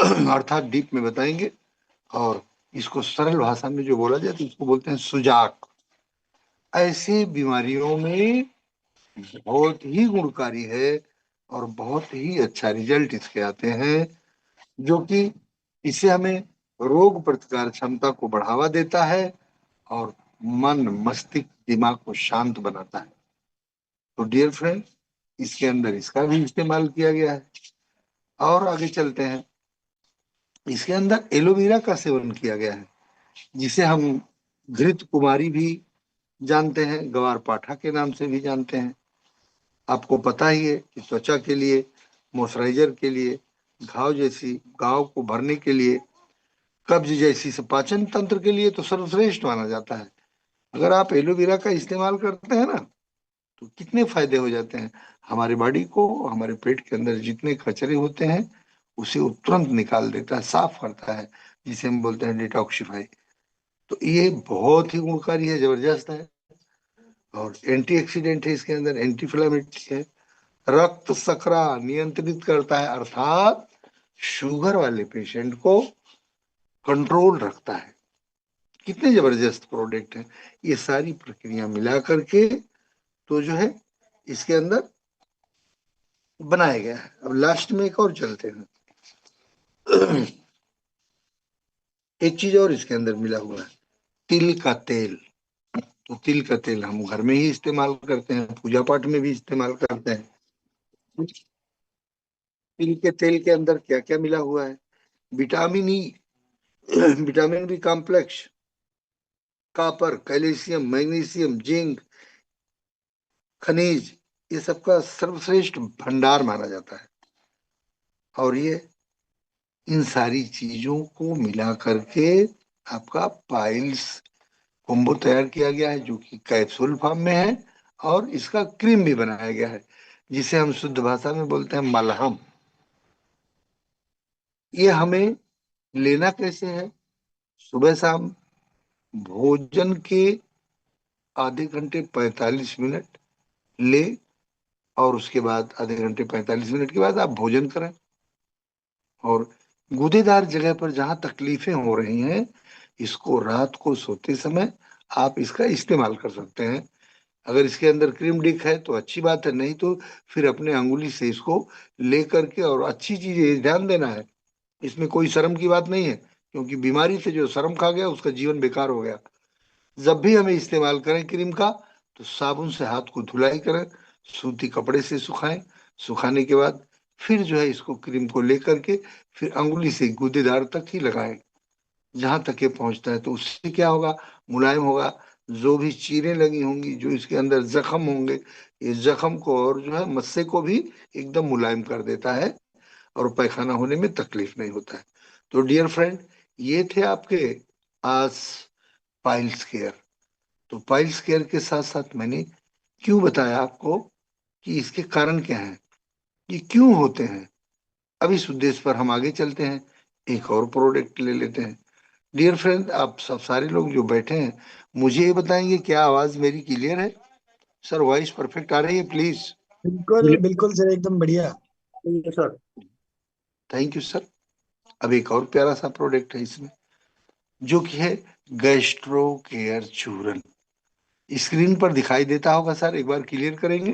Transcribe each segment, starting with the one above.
अर्थात डीप में बताएंगे। और इसको सरल भाषा में जो बोला जाए तो इसको बोलते हैं सुजाक। ऐसी बीमारियों में बहुत ही गुणकारी है और बहुत ही अच्छा रिजल्ट इसके आते हैं, जो कि इससे हमें रोग प्रतिकार क्षमता को बढ़ावा देता है और मन मस्तिष्क दिमाग को शांत बनाता है। तो डियर फ्रेंड, इसके अंदर इसका भी इस्तेमाल किया गया है। और आगे चलते हैं। इसके अंदर एलोवेरा का सेवन किया गया है, जिसे हम घृत कुमारी भी जानते हैं, गवार पाठा के नाम से भी जानते हैं। आपको पता ही है कि त्वचा के लिए, मॉइस्चराइजर के लिए, घाव को भरने के लिए, कब्ज जैसी पाचन तंत्र के लिए तो सर्वश्रेष्ठ माना जाता है। अगर आप एलोवेरा का इस्तेमाल करते हैं ना, तो कितने फायदे हो जाते हैं। हमारे बॉडी को, हमारे पेट के अंदर जितने कचरे होते हैं उसे वो तुरंत निकाल देता है, साफ करता है, जिसे हम बोलते हैं डिटॉक्सिफाई। तो ये बहुत ही गुणकारी है, जबरदस्त है। और एंटीऑक्सीडेंट है इसके अंदर, एंटी इंफ्लेमेटरी है, रक्त शर्करा नियंत्रित करता है, अर्थात शुगर वाले पेशेंट को कंट्रोल रखता है। कितने जबरदस्त प्रोडक्ट है। ये सारी प्रक्रिया मिला करके तो जो है इसके अंदर बनाया गया है। अब लास्ट में एक और चलते हैं। एक चीज और इसके अंदर मिला हुआ है, तिल का तेल। तो तिल का तेल हम घर में ही इस्तेमाल करते हैं, पूजा पाठ में भी इस्तेमाल करते हैं। तिल के तेल के अंदर क्या क्या मिला हुआ है? Vitamin E, vitamin B complex, copper, calcium, magnesium, zinc, खनिज, ये सबका सर्वश्रेष्ठ भंडार माना जाता है। और ये इन सारी चीजों को मिला करके आपका पाइल्स कॉम्बो तैयार किया गया है, जो कि कैप्सूल फॉर्म में है। और इसका क्रीम भी बनाया गया है, जिसे हम शुद्ध भाषा में बोलते हैं मलहम। ये हमें लेना कैसे है? सुबह शाम भोजन के आधे घंटे 45 मिनट ले, और उसके बाद आधे घंटे 45 मिनट के बाद आप भोजन करें। और गूदेदार जगह पर जहां तकलीफें हो रही हैं, इसको रात को सोते समय आप इसका इस्तेमाल कर सकते हैं। अगर इसके अंदर क्रीम डिक है तो अच्छी बात है, नहीं तो फिर अपने अंगुली से इसको ले करके, और अच्छी चीज है, ध्यान देना है, इसमें कोई शर्म की बात नहीं है, क्योंकि बीमारी से जो शर्म खा गया उसका जीवन बेकार हो गया। जब भी हमें इस्तेमाल करें क्रीम का, तो साबुन से हाथ को धुलाई करें, सूती कपड़े से सुखाएं। सुखाने के बाद फिर जो है इसको क्रीम को लेकर के फिर अंगुली से गूदेदार तक ही लगाएं, जहां तक ये पहुंचता है। तो उससे क्या होगा? मुलायम होगा। जो भी चीरें लगी होंगी, जो इसके अंदर जख्म होंगे, ये जख्म को और जो है मस्से को भी एकदम मुलायम कर देता है, और पैखाना होने में तकलीफ नहीं होता है। तो डियर फ्रेंड, ये थे आपके आज पाइल्स केयर। तो पाइल्स केयर के साथ साथ मैंने क्यों बताया आपको कि इसके कारण क्या हैं, ये क्यों होते हैं। अब इस उद्देश्य पर हम आगे चलते हैं, एक और प्रोडक्ट ले लेते हैं। डियर फ्रेंड, आप सब सारे लोग जो बैठे हैं, मुझे ये बताएंगे क्या आवाज मेरी क्लियर है? सर, वॉइस परफेक्ट आ रही है प्लीज? बिल्कुल बिल्कुल सर, एकदम बढ़िया। Sir, thank you sir. अब एक और प्यारा सा प्रोडक्ट है इसमें, जो कि है गैस्ट्रो केयर चूरन। स्क्रीन पर दिखाई देता होगा सर, एक बार क्लियर करेंगे?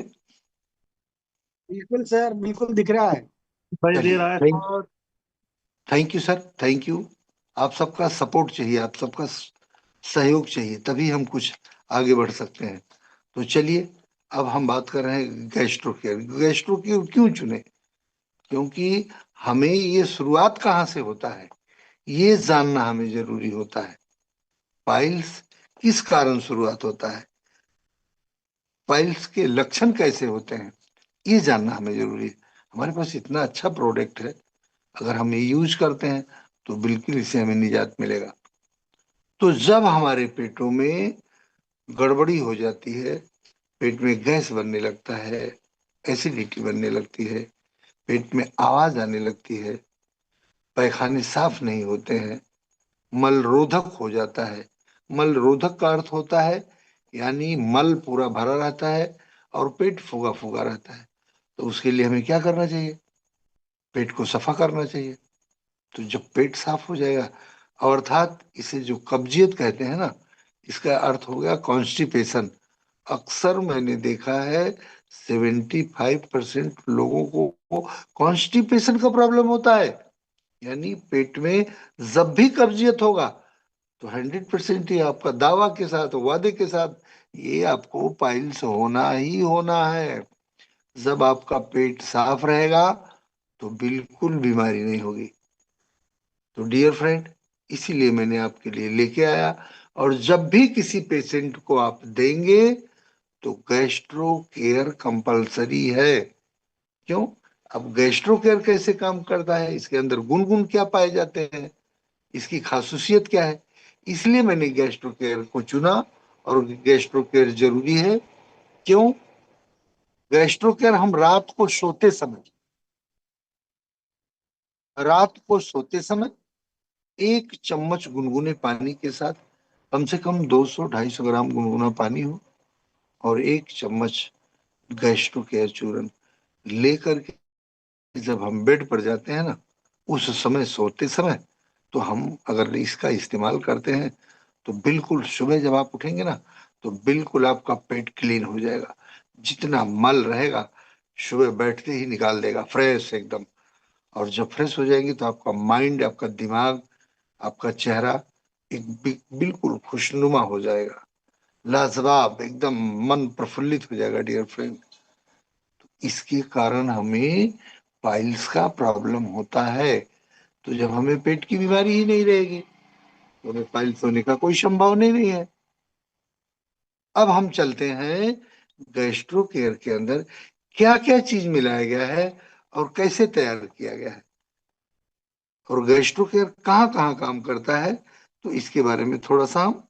बिल्कुल सर, बिल्कुल दिख रहा है। दिखाई दे रहा है sir. Thank you sir, thank you. आप सबका सपोर्ट चाहिए, आप सबका सहयोग चाहिए, तभी हम कुछ आगे बढ़ सकते हैं। तो चलिए, अब हम बात कर रहे हैं गैस्ट्रो केयर। गैस्ट्रो केयर क्यों चुने? क्योंकि हमें ये शुरुआत कहाँ से होता है, ये जानना हमें जरूरी होता है। पाइल्स किस कारण शुरुआत होता है, पाइल्स के लक्षण कैसे होते हैं, ये जानना हमें जरूरी है। हमारे पास इतना अच्छा प्रोडक्ट है, अगर हम ये यूज करते हैं तो बिल्कुल इससे हमें निजात मिलेगा। तो जब हमारे पेटों में गड़बड़ी हो जाती है, पेट में गैस बनने लगता है, एसिडिटी बनने लगती है, पेट में आवाज आने लगती है, पैखाने साफ नहीं होते हैं, मल रोधक हो जाता है। मल रोधक का अर्थ होता है, यानी मल पूरा भरा रहता है और पेट फूगा फूगा रहता है। तो उसके लिए हमें क्या करना चाहिए? पेट को सफा करना चाहिए। तो जब पेट साफ हो जाएगा, और अर्थात इसे जो कब्जियत कहते हैं ना, इसका अर्थ हो गया कॉन्स्टिपेशन। अक्सर मैंने देखा है 75% लोगों को कॉन्स्टिपेशन का प्रॉब्लम होता है। यानी पेट में जब भी कब्जियत होगा तो 100% ही आपका दावा के साथ, वादे के साथ, ये आपको पाइल्स होना ही होना है। जब आपका पेट साफ रहेगा तो बिल्कुल बीमारी नहीं होगी। तो डियर फ्रेंड, इसीलिए मैंने आपके लिए लेके आया। और जब भी किसी पेशेंट को आप देंगे तो गैस्ट्रो केयर कंपलसरी है। क्यों? अब गैस्ट्रो केयर कैसे काम करता है, इसके अंदर गुण गुण क्या पाए जाते हैं, इसकी खासूसियत क्या है, इसलिए मैंने गैस्ट्रो केयर को चुना। और गैस्ट्रो केयर जरूरी है। क्यों? गैस्ट्रो केयर हम रात को सोते समय 1 चम्मच गुनगुने पानी के साथ, कम से कम 200-250 ग्राम गुनगुना पानी हो, और 1 चम्मच गैस्ट्रो केयर चूर्ण लेकर के जब हम बेड पर जाते हैं ना, उस समय, सोते समय, तो हम अगर इसका इस्तेमाल करते हैं तो बिल्कुल सुबह जब आप उठेंगे ना, तो बिल्कुल आपका पेट क्लीन हो जाएगा। जितना मल रहेगा सुबह बैठते ही निकाल देगा, फ्रेश एकदम। और जब फ्रेश हो जाएंगे तो आपका माइंड, आपका दिमाग, आपका चेहरा एक बिल्कुल खुशनुमा हो जाएगा, लाजवाब एकदम, मन प्रफुल्लित हो जाएगा डियर फ्रेंड। इसके कारण हमें पाइल्स का प्रॉब्लम होता है। तो जब हमें पेट की बीमारी ही नहीं रहेगी तो हमें पाइल्स होने का कोई संभावना ही नहीं है। अब हम चलते हैं गैस्ट्रो केयर के अंदर क्या क्या चीज मिलाया गया है और कैसे तैयार किया गया है, और गैस्ट्रो केयर कहाँ कहाँ काम करता है, तो इसके बारे में थोड़ा सा हम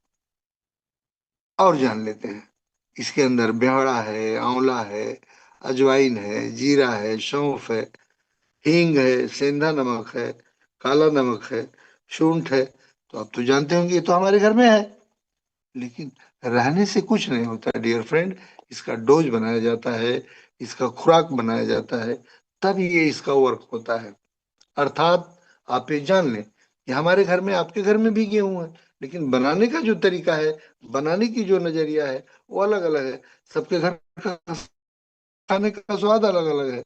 और जान लेते हैं। इसके अंदर ब्यावड़ा है, आंवला है, अजवाइन है, जीरा है, सौंफ है, हींग है, सेंधा नमक है, काला नमक है, शूंठ है। तो आप तो जानते होंगे, ये तो हमारे घर में है। लेकिन रहने से कुछ नहीं होता डियर फ्रेंड। इसका डोज बनाया जाता है, इसका खुराक बनाया जाता है, तब ये इसका वर्क होता है। अर्थात आप ये जान लें कि हमारे घर में, आपके घर में भी गेहूं है, लेकिन बनाने का जो तरीका है, बनाने की जो नजरिया है, वो अलग अलग है। सबके घर का खाने का स्वाद अलग अलग है।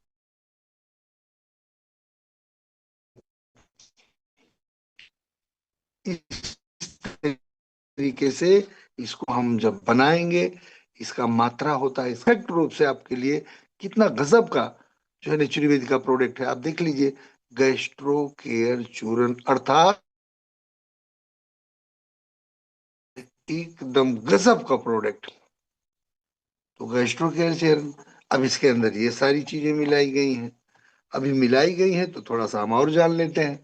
इस तरीके से इसको हम जब बनाएंगे, इसका मात्रा होता है स्पष्ट रूप से आपके लिए, कितना गजब का जो है नेचुरोपैथी का प्रोडक्ट है। आप देख लीजिए, गैस्ट्रो केयर चूर्ण, अर्थात एकदम गजब का प्रोडक्ट। तो गैस्ट्रो केयर चूर्ण, अब इसके अंदर ये सारी चीजें मिलाई गई हैं। अभी मिलाई गई हैं तो थोड़ा सा हम और जान लेते हैं।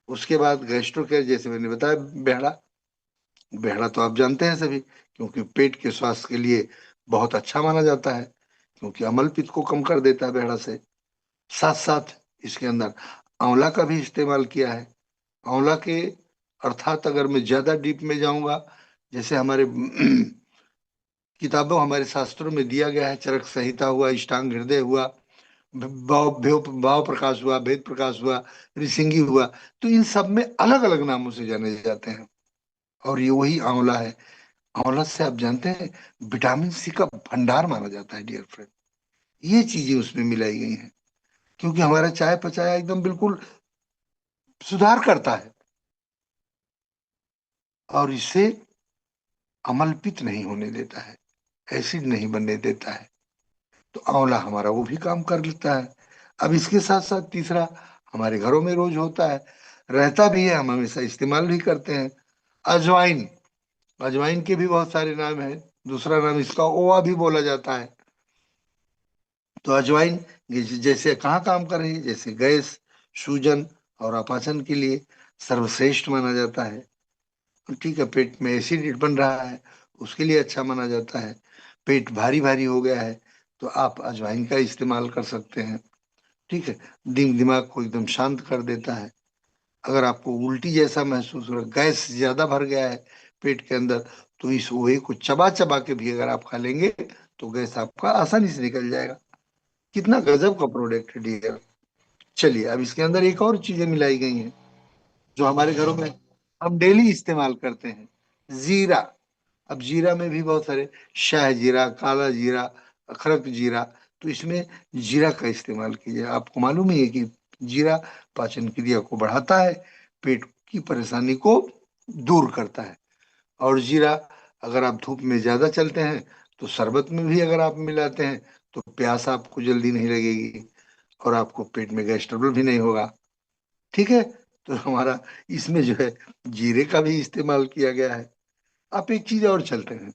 उसके बाद गैस्ट्रो केयर, जैसे मैंने बताया, बेहड़ा। बेहड़ा तो आप जानते हैं सभी, क्योंकि पेट के स्वास्थ्य के लिए बहुत अच्छा माना जाता है, क्योंकि अम्ल पित्त को कम कर देता है बेहड़ा से। साथ साथ इसके अंदर आंवला का भी इस्तेमाल किया है। आंवला के, अर्थात अगर मैं ज्यादा डीप में जाऊंगा, जैसे हमारे किताबों, हमारे शास्त्रों में दिया गया है, चरक संहिता हुआ, अष्टांग हृदय हुआ, भाव प्रकाश हुआ, भेद प्रकाश हुआ, ऋषिंगी हुआ, तो इन सब में अलग अलग नामों से जाने जाते हैं। और ये वही आंवला है। आंवला से आप जानते हैं विटामिन सी का भंडार माना जाता है डियर फ्रेंड। ये चीजें उसमें मिलाई गई हैं, क्योंकि हमारा चाय पचाया एकदम बिल्कुल सुधार करता है, और इससे अम्ल पित्त नहीं होने देता है, एसिड नहीं बनने देता है। तो आंवला हमारा वो भी काम कर लेता है। अब इसके साथ साथ तीसरा, हमारे घरों में रोज होता है, रहता भी है, हम हमेशा इस्तेमाल भी करते हैं, अजवाइन। अजवाइन के भी बहुत सारे नाम हैं। दूसरा नाम इसका ओवा भी बोला जाता है। तो अजवाइन ये जैसे कहाँ काम कर रही है, जैसे गैस, सूजन और अपाचन के लिए सर्वश्रेष्ठ माना जाता है। ठीक है, पेट में एसिड बन रहा है, उसके लिए अच्छा माना जाता है। पेट भारी भारी हो गया है तो आप अजवाइन का इस्तेमाल कर सकते हैं। ठीक है, दिमाग को एकदम शांत कर देता है। अगर आपको उल्टी जैसा महसूस हो रहा है, गैस ज्यादा भर गया है पेट के अंदर, तो इस ओहे को चबा चबा के भी अगर आप खा लेंगे तो गैस आपका आसानी से निकल जाएगा। कितना गजब का प्रोडक्ट है डियर। चलिए, अब इसके अंदर एक और चीजें मिलाई गई हैं। जो हमारे घरों में हम डेली इस्तेमाल करते हैं, जीरा। अब जीरा में भी बहुत सारे, शाह जीरा, काला जीरा, अखरक जीरा, तो इसमें जीरा का इस्तेमाल कीजिए। आपको मालूम ही है कि जीरा पाचन क्रिया को बढ़ाता है, पेट की परेशानी को दूर करता है। और जीरा अगर आप धूप में ज्यादा चलते हैं तो शरबत में भी अगर आप मिलाते हैं तो प्यास आपको जल्दी नहीं लगेगी, और आपको पेट में गैस ट्रबल भी नहीं होगा। ठीक है, तो हमारा इसमें जो है जीरे का भी इस्तेमाल किया गया है। आप एक चीज और चलते हैं,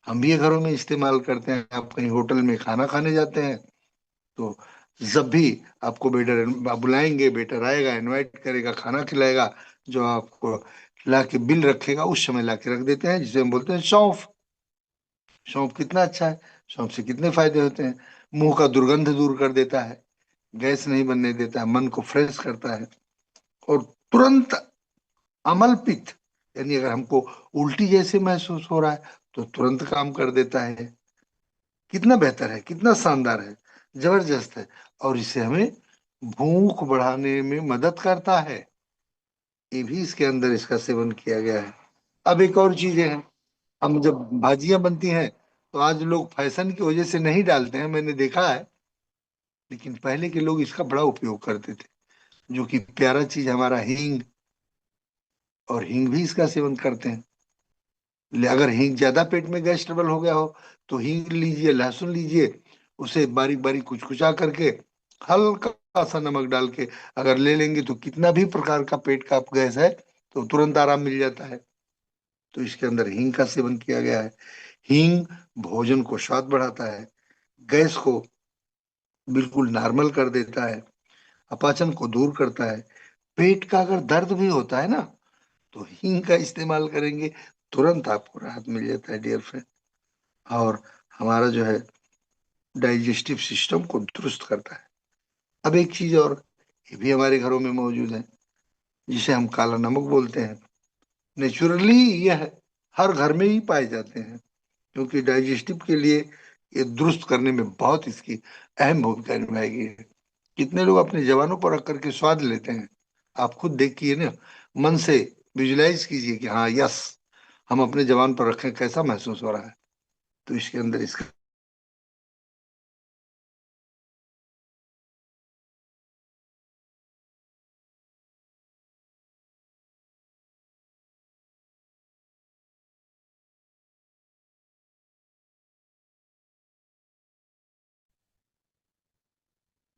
हम भी ये घरों में इस्तेमाल करते हैं। आप कहीं होटल में खाना खाने जाते हैं तो जब भी आपको वेटर बुलाएंगे, वेटर आएगा, इनवाइट करेगा, खाना खिलाएगा, जो आपको ला के बिल रखेगा उस समय ला के रख देते हैं, जिसे हम बोलते हैं सौंफ। सौंफ कितना अच्छा है, सौंफ से कितने फायदे होते हैं। मुंह का दुर्गंध दूर कर देता है, गैस नहीं बनने देता है, मन को फ्रेश करता है, और तुरंत अमल पित्त, यानी अगर हमको उल्टी जैसे महसूस हो रहा है तो तुरंत काम कर देता है। कितना बेहतर है, कितना शानदार है, जबरदस्त है। और इससे हमें भूख बढ़ाने में मदद करता है, ये भी इसके अंदर इसका सेवन किया गया है। अब एक और चीजें हैं, हम जब भाजियां बनती हैं तो आज लोग फैशन की वजह से नहीं डालते हैं, मैंने देखा है, लेकिन पहले के लोग इसका बड़ा उपयोग करते थे। जो कि प्यारा चीज हमारा हींग, और हींग भी इसका सेवन करते हैं। अगर हींग ज्यादा पेट में गैस ट्रबल हो गया हो तो हींग लीजिए, लहसुन लीजिए, उसे बारीक बारीक कुचकुचा करके हल्का सा नमक डाल के अगर ले लेंगे तो कितना भी प्रकार का पेट का गैस है तो तुरंत आराम मिल जाता है। तो इसके अंदर हींग का सेवन किया गया है। हींग भोजन को स्वाद बढ़ाता है, गैस को बिल्कुल नॉर्मल कर देता है, अपाचन को दूर करता है। पेट का अगर दर्द भी होता है ना तो हींग का इस्तेमाल करेंगे, तुरंत आपको राहत मिल जाता है डियर फ्रेंड। और हमारा जो है डाइजेस्टिव सिस्टम को दुरुस्त करता है। अब एक चीज और, ये भी हमारे घरों में मौजूद है, जिसे हम काला नमक बोलते हैं। नेचुरली यह हर घर में ही पाए जाते हैं, क्योंकि डाइजेस्टिव के लिए ये दुरुस्त करने में बहुत इसकी अहम भूमिका निभाएगी है। कितने लोग अपने जवानों पर रख करके स्वाद लेते हैं, आप खुद देखिए ना, मन से विजुलाइज कीजिए कि हाँ यस, हम अपने जवान पर रखें, कैसा महसूस हो रहा है। तो इसके अंदर इसका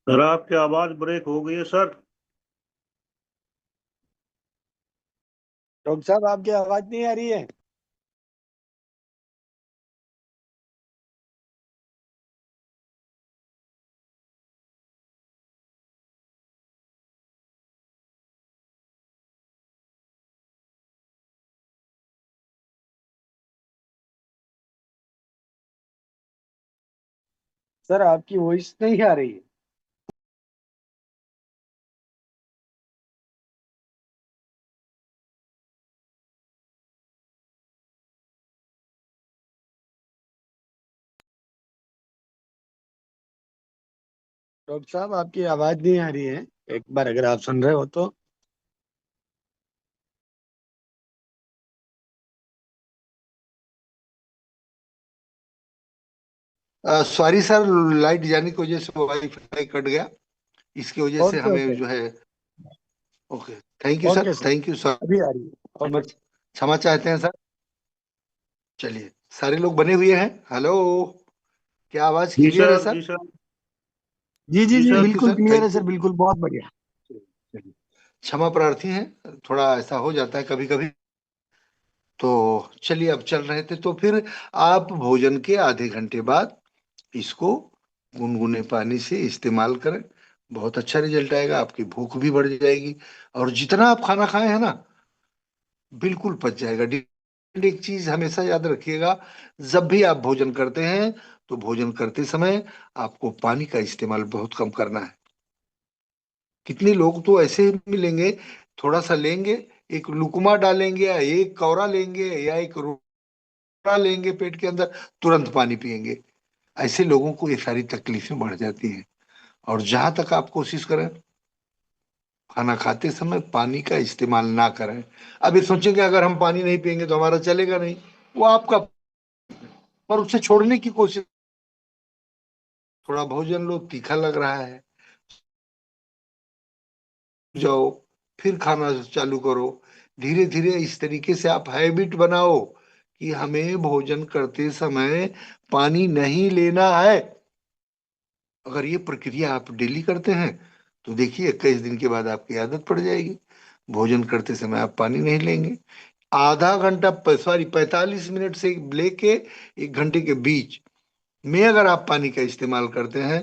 सर आपकी आवाज ब्रेक हो गई है सर। डॉक्टर साहब आपकी आवाज नहीं आ रही है। सर आपकी वॉइस नहीं आ रही है। डॉक्टर साहब आपकी आवाज नहीं आ रही है, एक बार अगर आप सुन रहे हो तो। सॉरी सर, लाइट जाने की वजह से वाईफाई कट गया, इसकी वजह से ओके ओके। हमें जो है। Okay, thank you sir, okay sir. Thank you sir. अभी आ रही है। क्षमा ओके। क्षमा चाहते हैं सर। चलिए, सारे लोग बने हुए हैं। हेलो, क्या आवाज जी क्लियर है सर, जी सर? सर। जी जी जी जी सर। थैंक यू बिल्कुल सर, क्लियर है थैंक सर, यू। बिल्कुल बहुत बढ़िया। चलिए, क्षमा प्रार्थी हैं, थोड़ा ऐसा हो जाता है कभी कभी। तो चलिए, अब चल रहे थे तो फिर आप भोजन के आधे घंटे बाद इसको गुनगुने पानी से इस्तेमाल करें, बहुत अच्छा रिजल्ट आएगा, आपकी भूख भी बढ़ जाएगी, और जितना आप खाना खाए हैं ना बिल्कुल पच जाएगा। एक चीज हमेशा याद रखिएगा, जब भी आप भोजन करते हैं तो भोजन करते समय आपको पानी का इस्तेमाल बहुत कम करना है। कितने लोग तो ऐसे ही मिलेंगे, थोड़ा सा लेंगे, एक लुकमा डालेंगे या एक कौरा लेंगे या एक रोटा लेंगे पेट के अंदर, तुरंत पानी पिएंगे। ऐसे लोगों को ये सारी तकलीफें बढ़ जाती हैं। और जहां तक आप कोशिश करें, खाना खाते समय पानी का इस्तेमाल ना करें। अब ये सोचेंगे अगर हम पानी नहीं पियेंगे तो हमारा चलेगा नहीं, वो आपका, पर उसे छोड़ने की कोशिश। थोड़ा भोजन लो, तीखा लग रहा है, जाओ, फिर खाना चालू करो। धीरे धीरे इस तरीके से आप हैबिट बनाओ कि हमें भोजन करते समय पानी नहीं लेना है। अगर ये प्रक्रिया आप डेली करते हैं तो देखिए 21 दिन के बाद आपकी आदत पड़ जाएगी। भोजन करते समय आप पानी नहीं लेंगे। आधा घंटा, सॉरी, 45 मिनट से लेके 1 घंटे के बीच में अगर आप पानी का इस्तेमाल करते हैं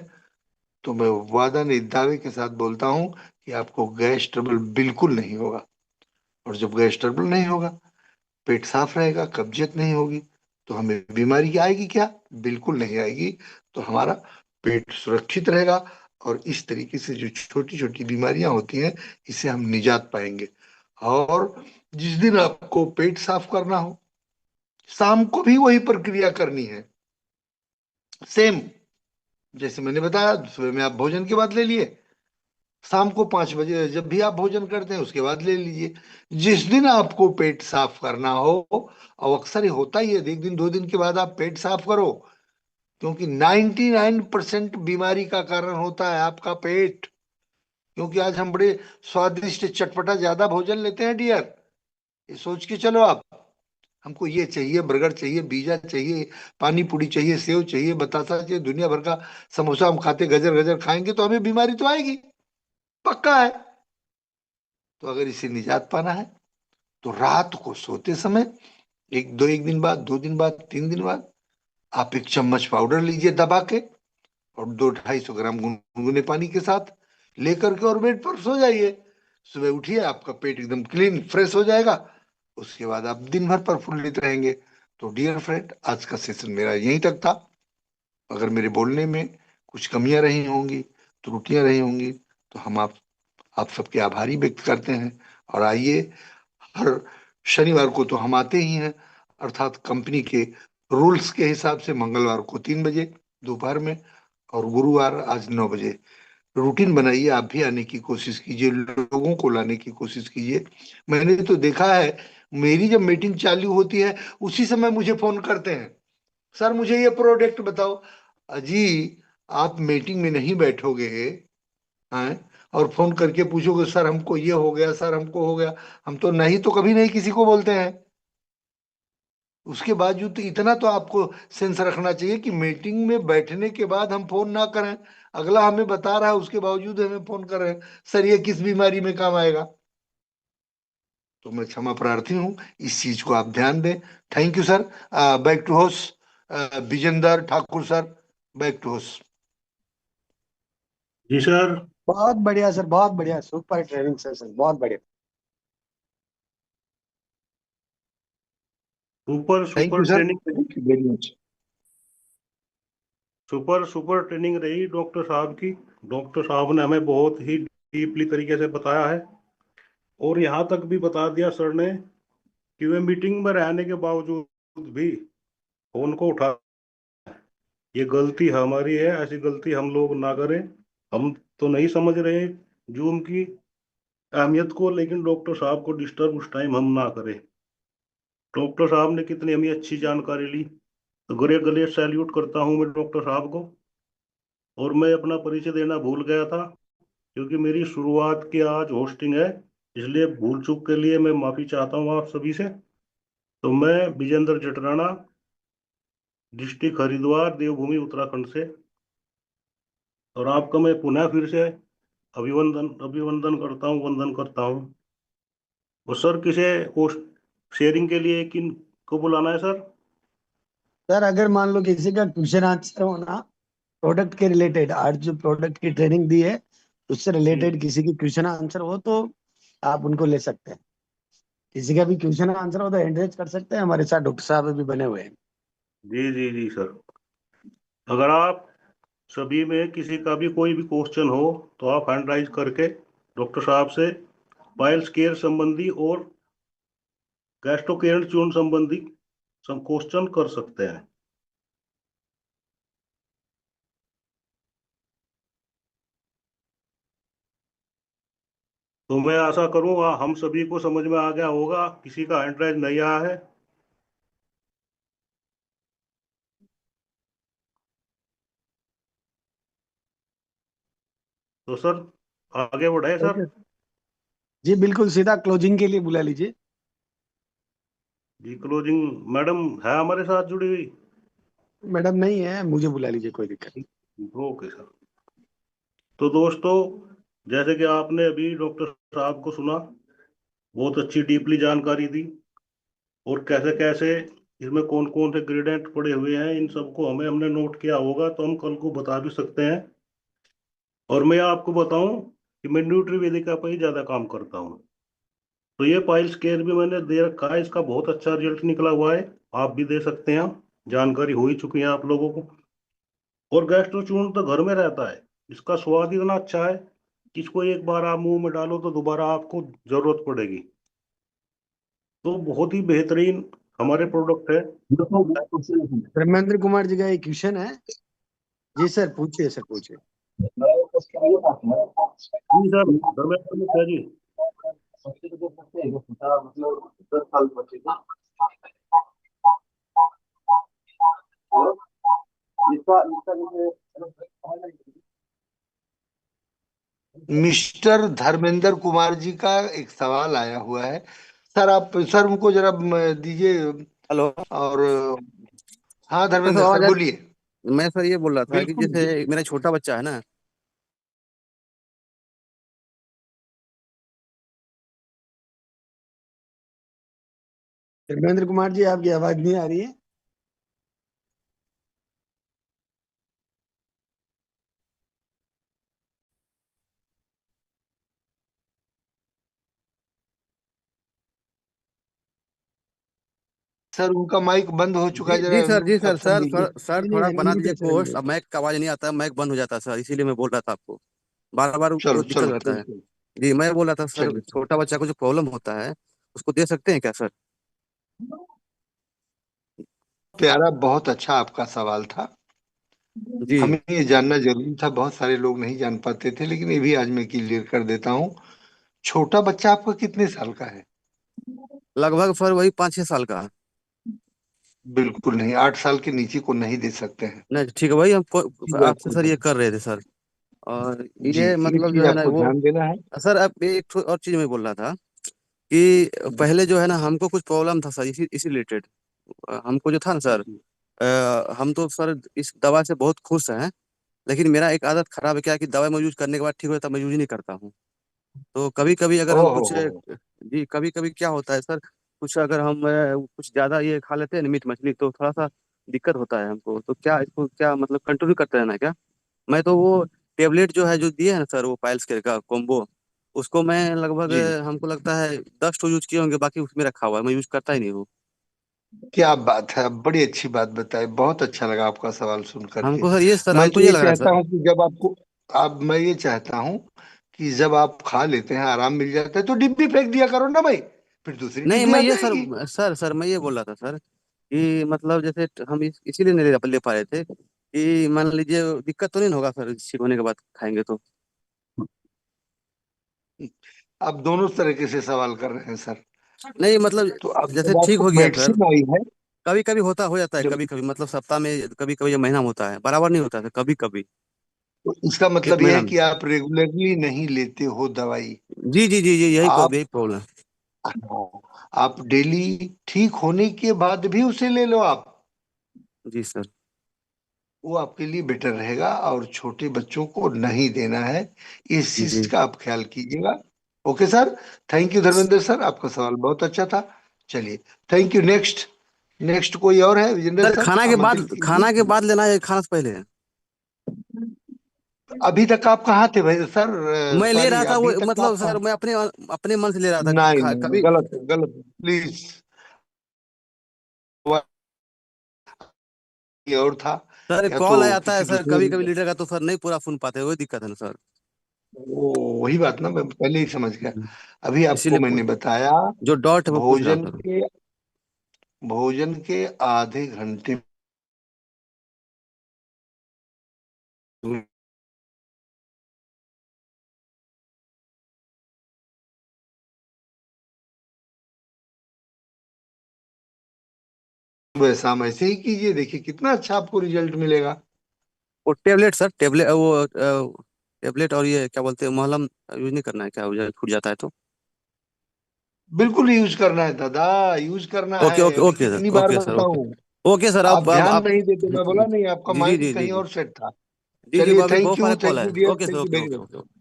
तो मैं वादा नहीं, दावे के साथ बोलता हूं कि आपको गैस ट्रबल बिल्कुल नहीं होगा। और जब गैस ट्रबल नहीं होगा, पेट साफ रहेगा, कब्जियत नहीं होगी, तो हमें बीमारी आएगी क्या? बिल्कुल नहीं आएगी। तो हमारा पेट सुरक्षित रहेगा और इस तरीके से जो छोटी छोटी बीमारियां होती हैं, इससे हम निजात पाएंगे। और जिस दिन आपको पेट साफ करना हो, शाम को भी वही प्रक्रिया करनी है, सेम जैसे मैंने बताया। सुबह में आप भोजन के बाद ले लिए, शाम को 5 बजे जब भी आप भोजन करते हैं उसके बाद ले लीजिए। जिस दिन आपको पेट साफ करना हो, और अक्सर ये होता ही है, 1 दिन 2 दिन के बाद आप पेट साफ करो, क्योंकि 99% बीमारी का कारण होता है आपका पेट। क्योंकि आज हम बड़े स्वादिष्ट चटपटा ज्यादा भोजन लेते हैं डियर। ये सोच के चलो आप, हमको ये चाहिए, बर्गर चाहिए, पिज्जा चाहिए, पानी पूरी चाहिए, सेव चाहिए, बतासा चाहिए, दुनिया भर का समोसा हम खाते, गजर गजर खाएंगे तो हमें बीमारी तो आएगी, पक्का है। तो अगर इसे निजात पाना है तो रात को सोते समय 1 दिन बाद 2 दिन बाद आप 1 चम्मच पाउडर लीजिए दबा के, और 200-250 ग्राम गुनगुने पानी के साथ लेकर के और बेड पर सो जाइए। सुबह उठिए, आपका पेट एकदम क्लीन फ्रेश हो जाएगा। उसके बाद आप दिन भर प्रफुल्लित रहेंगे। तो डियर फ्रेंड, आज का सेशन मेरा यहीं तक था। अगर मेरे बोलने में कुछ कमियां रही होंगी, त्रुटियां रही होंगी, तो हम आप सबके आभारी व्यक्त करते हैं। और आइए, हर शनिवार को तो हम आते ही हैं, अर्थात कंपनी के रूल्स के हिसाब से मंगलवार को 3 बजे दोपहर में, और गुरुवार आज 9 बजे। रूटीन बनाइए, आप भी आने की कोशिश कीजिए, लोगों को लाने की कोशिश कीजिए। मैंने तो देखा है, मेरी जब मीटिंग चालू होती है उसी समय मुझे फोन करते हैं, सर मुझे ये प्रोडक्ट बताओ। अजी, आप मीटिंग में नहीं बैठोगे हैं और फोन करके पूछोगे सर हमको ये हो गया, सर हमको हो गया। हम तो नहीं, तो कभी नहीं किसी को बोलते हैं। उसके बावजूद तो इतना तो आपको सेंस रखना चाहिए कि मीटिंग में बैठने के बाद हम फोन ना करें। अगला हमें बता रहा है, उसके बावजूद हमें फोन कर रहे हैं, सर ये किस बीमारी में काम आएगा? तो मैं क्षमा प्रार्थी हूँ, इस चीज को आप ध्यान दें। Thank you sir. Back to host Vijender Thakur sir, back to host. जी सर। बहुत बढ़िया सर, बहुत बढ़िया, सुपर ट्रेनिंग सेशन, बहुत बढ़िया। Super thank you super sir, training, thank you very much. Super super training रही डॉक्टर साहब की। डॉक्टर साहब ने हमें बहुत ही डीपली तरीके से बताया है, और यहाँ तक भी बता दिया सर ने कि वे मीटिंग में रहने के बावजूद भी फोन को उठा, ये गलती हमारी है, ऐसी गलती हम लोग ना करें। हम तो नहीं समझ रहे जूम की अहमियत को, लेकिन डॉक्टर साहब को डिस्टर्ब उस टाइम हम ना करें। डॉक्टर साहब ने कितनी हमें अच्छी जानकारी ली, तो गले गले सैल्यूट करता हूँ मैं डॉक्टर साहब को। और मैं अपना परिचय देना भूल गया था, क्योंकि मेरी शुरुआत की आज होस्टिंग है, इसलिए भूल चूक के लिए मैं माफी चाहता हूँ आप सभी से। तो मैं विजेंद्र जटराना, डिस्ट्रिक्ट हरिद्वार, देवभूमि उत्तराखंड से, और आपका मैं पुनः फिर से अभिवंदन अभिवंदन करता हूँ, वंदन करता हूँ। और सर, किसे होस्ट शेयरिंग के लिए किन को बुलाना है सर? सर अगर मान लो किसी का क्वेश्चन आंसर हो ना, प्रोडक्ट के रिलेटेड, आज जो प्रोडक्ट की ट्रेनिंग दी है उससे जी रिलेटेड किसी की क्वेश्चन आंसर हो तो आप उनको ले सकते हैं। किसी का भी क्वेश्चन आंसर हो तो एंकरेज कर सकते हैं, हमारे साथ डॉक्टर साहब भी बने हुए हैं। जी जी जी सर। अगर आप सभी में किसी का भी कोई भी क्वेश्चन हो तो आप हैंड राइज करके डॉक्टर साहब से पाइल्स केयर संबंधी और गैस्ट्रोकेरल च्यून संबंधी क्वेश्चन कर सकते हैं। तो मैं आशा करूंगा हम सभी को समझ में आ गया होगा, किसी का हैंड राइज नहीं आया है। तो सर आगे बढ़े सर। ओके जी, बिल्कुल सीधा क्लोजिंग के लिए बुला लीजिए। जी क्लोजिंग मैडम है हमारे साथ जुड़ी हुई? मैडम नहीं है, मुझे बुला लीजिए, कोई दिक्कत नहीं। Okay sir. तो दोस्तों, जैसे कि आपने अभी डॉक्टर साहब को सुना, बहुत अच्छी डीपली जानकारी दी, और कैसे कैसे इसमें कौन कौन से ग्रेडिएंट पड़े हुए हैं, इन सबको हमें हमने नोट किया होगा तो हम कल को बता भी सकते हैं। और मैं आपको बताऊं कि मैं न्यूट्रीवेदिका पर ही ज़्यादा काम करता हूँ। तो ये पाइल्स केयर भी मैंने दे रखा है, इसका बहुत अच्छा रिजल्ट निकला हुआ है। आप भी दे सकते हैं, जानकारी हो ही चुकी है आप लोगों को। और गैस्ट्रोचूर्ण तो घर में रहता है, इसका स्वाद इतना अच्छा है कि इसको एक बार आप मुंह में डालो तो दोबारा आपको जरूरत पड़ेगी। तो बहुत ही बेहतरीन हमारे प्रोडक्ट है। धर्मेंद्र कुमार जी का एक क्वेश्चन है। जी सर, पूछिए सर, पूछिए। जी सर, धर्मेंद्र मिश्रा जी। मिस्टर धर्मेंद्र कुमार जी का एक सवाल आया हुआ है। सर आप सर उनको जरा दीजिए। हेलो। और हाँ तो सर धर्मेंद्र सर आवाज बोलिए। मैं सर ये बोल रहा था कि बिल्कुल जैसे मेरा छोटा बच्चा है ना। धर्मेंद्र कुमार जी, आपकी आवाज नहीं आ रही है। सर उनका माइक बंद हो चुका है, जी जरा सर, जी सर, ऑप्शन सर दीजिए। थोड़ा, सर नहीं नहीं, थोड़ा बना अनम्यूट दीजिए है सर कोर्स। इनका। अब माइक का आवाज नहीं आता है, माइक बंद हो जाता है सर, इसीलिए मैं बोल रहा था आपको। बार बार वो चलो दिक्कत चलो रहता है। ठीक है। जी मैं बोल रहा था सर, चलिए। छोटा बच्चा को जो प्रॉब्लम होता है उसको दे सकते हैं क्या सर? प्यारा, बहुत अच्छा आपका सवाल था। जी। हमें ये जानना जरूरी था, बहुत सारे लोग नहीं जान पाते थे, लेकिन ये भी आज मैं क्लियर कर देता हूँ। छोटा बच्चा आपका कितने साल का है? लगभग सर वही 5-6 साल का है। बिल्कुल नहीं, 8 साल के नीचे को नहीं दे सकते हैं। नहीं ठीक है, वही हम जी आपसे आपको सर ये कर रहे थे सर। और जी ये ये मतलब चीज जो है ना आपको वो, ध्यान देना है। सर अब एक और चीज मैं बोल रहा था कि पहले जो है ना हमको कुछ प्रॉब्लम था सर, इसी रिलेटेड। हमको जो था ना सर, जी हम तो सर इस दवा से बहुत खुश हैं। लेकिन मेरा एक आदत खराब है, क्या है कि दवाई मैं यूज करने के बाद ठीक होता है, मैं यूज नहीं करता हूँ। तो कभी कभी अगर हम ओहो कुछ, हो। जी कभी कभी क्या होता है सर, कुछ अगर हम कुछ ज्यादा ये खा लेते हैं ना मीट मछली, तो थोड़ा सा दिक्कत होता है हमको। तो क्या इसको क्या मतलब कंट्रोल करते रहना है क्या? मैं तो वो टेबलेट जो है जो दिए हैं ना सर, वो पाइल्स केयर का कॉम्बो, उसको मैं लगभग जी हमको लगता है 10 तो यूज किए होंगे, बाकी उसमें रखा हुआ है, मैं यूज करता ही नहीं हूँ। क्या बात है, बड़ी अच्छी बात बताई, बहुत अच्छा लगा आपका सवाल सुन करके। हमको सर ये सर, मैं हमको तो ये ये लग रहा है चाहता सर। हूँ कि जब आपको आप मैं ये चाहता हूँ कि जब आप खा लेते हैं, आराम मिल जाता है, तो डिब्बी फेंक दिया करो ना भाई, फिर दूसरी नहीं डिब्बी मैं आ ये सर, जाएगी। सर मैं ये बोल रहा था सर कि मतलब जैसे हम इसीलिए नहीं ले पा रहे थे कि मान लीजिए दिक्कत तो नहीं ना होगा सर, ठीक होने के बाद खाएंगे तो? आप दोनों तरीके से सवाल कर रहे हैं सर। नहीं मतलब तो अब जैसे जब ठीक आपको हो गया सर, मेडिसिन आई है, कभी कभी हो जाता है, जब कभी कभी मतलब सप्ताह में, कभी कभी या महीना में होता है, बराबर नहीं होता है, कभी कभी तो इसका एक मतलब यह महीना है में। कि आप रेगुलरली नहीं लेते हो दवाई। जी जी जी जी, आप यही प्रॉब्लम। हाँ, आप डेली ठीक होने के बाद भी उसे ले लो आप, जी सर। वो आपके लिए बेटर रहेगा। और छोटे बच्चों को नहीं देना है, इस चीज जी का आप ख्याल कीजिएगा। Okay sir. Thank you Dharmendra sir, आपका सवाल बहुत अच्छा था। चलिए, थैंक यू। नेक्स्ट नेक्स्ट कोई और है? विजेंद्र सर सर आमंत्रित खाना के कीजिए। बाद लेना है, खाना से पहले? अभी तक आप कहाँ थे भाई सर? मैं ले सॉरी, रहा था वो, अभी तक आप मतलब कहाँ? सर मैं अपने अपने मन से ले रहा था कि नहीं नहीं, कभी। गलत है, गलत है, प्लीज। ये और था, सर या कॉल आ तो जाता है किसी सर कभी कभी दूसरे। लीडर का, तो सर नहीं पूरा सुन पाते, वही दिक्कत है ना सर। वो वही बात ना, मैं पहले ही समझ गया। अभी आपको इसीलिए मैंने बताया, जो डॉट है वो पूछ रहा भोजन था। के भोजन के आधे घंटे सुबह शाम ऐसे ही कीजिए, देखिए कितना अच्छा आपको रिजल्ट मिलेगा। वो टेबलेट सर, टेबलेट वो टेबलेट और ये क्या बोलते हैं महलम यूज नहीं करना है क्या, वो छूट जाता है तो? बिल्कुल यूज करना है दादा, यूज करना ओके है। ओके अभी ओके कितनी सर, बार ओके सर, ओके। बताऊं? ओके सर, आप ध्यान नहीं देते, मैं बोला नहीं, आपका जी जी माइंड जी जी कहीं जी और सेट था। जी जी, चलिए, अभी बहुत सारे कॉल थैंक है। You dear, okay sir, thank you okay very okay much. Okay.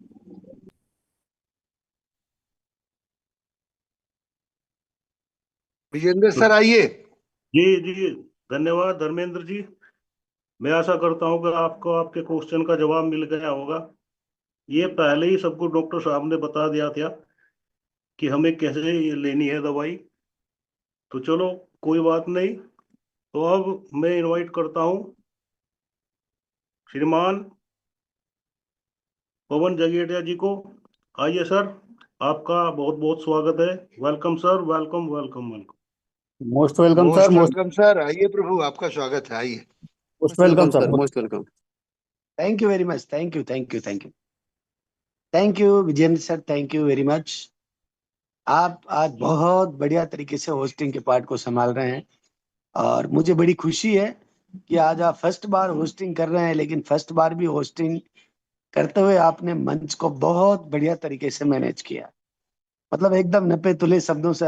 Vijendra sir आइए। जी जी, धन्यवाद धर्मेंद्र जी। मैं आशा करता हूँ कि आपको आपके क्वेश्चन का जवाब मिल गया होगा। ये पहले ही सबको डॉक्टर साहब ने बता दिया था कि हमें कैसे ये लेनी है दवाई। तो चलो, कोई बात नहीं। तो अब मैं इनवाइट करता हूँ श्रीमान पवन जगेटिया जी को। आइए सर, आपका बहुत बहुत स्वागत है। Welcome sir, welcome welcome welcome. Most welcome sir, most most welcome sir, आइए प्रभु, आपका स्वागत है, आइए। Most most welcome welcome sir. Sir, most welcome. Thank you very much, thank you, thank you, thank you, thank you Vijendra sir, thank you very much. आप आज बहुत बढ़िया तरीके से होस्टिंग के पार्ट को संभाल रहे हैं, और मुझे बड़ी खुशी है कि आज आप फर्स्ट बार होस्टिंग कर रहे हैं, लेकिन फर्स्ट बार भी होस्टिंग करते हुए आपने मंच को बहुत बढ़िया तरीके से मैनेज किया। मतलब एकदम नपे तुले शब्दों से